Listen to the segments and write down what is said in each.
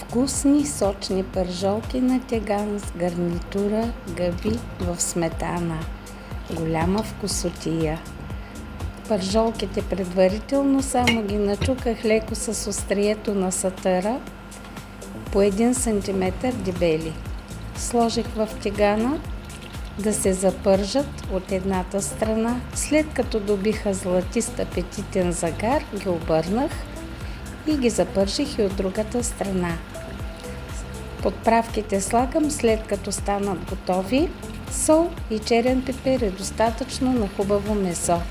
Вкусни, сочни пържолки на тяган с гарнитура гъби в сметана. Голяма вкусотия. Пържолките предварително само ги начуках леко с острието на сатъра по 1 см дебели. Сложих в тягана да се запържат от едната страна. След като добиха златист апетитен загар, ги обърнах и ги запържих и от другата страна. Подправките слагам след като станат готови. Сол и черен пипер е достатъчно на хубаво месо.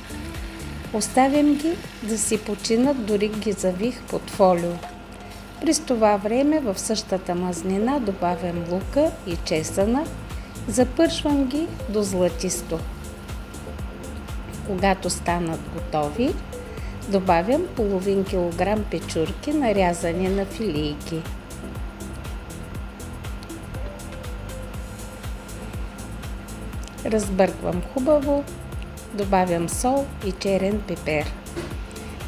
Оставям ги да си починат, дори ги завих под фолио. През това време в същата мазнина добавям лука и чесъна. Запържвам ги до златисто. Когато станат готови, добавям половин килограм печурки, нарязани на филийки. Разбърквам хубаво, добавям сол и черен пипер.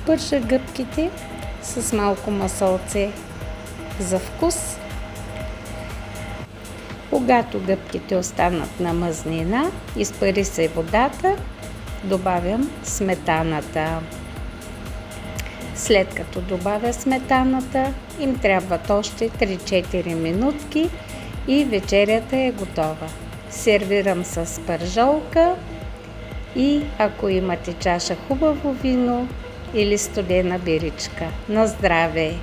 Пържа гъбките с малко масълце за вкус. Когато гъбките останат на мазнина, изпари се водата, добавям сметаната. След като добавя сметаната, им трябват още 3-4 минутки и вечерята е готова. Сервирам с пържолка и ако имате чаша хубаво вино или студена биричка. На здраве!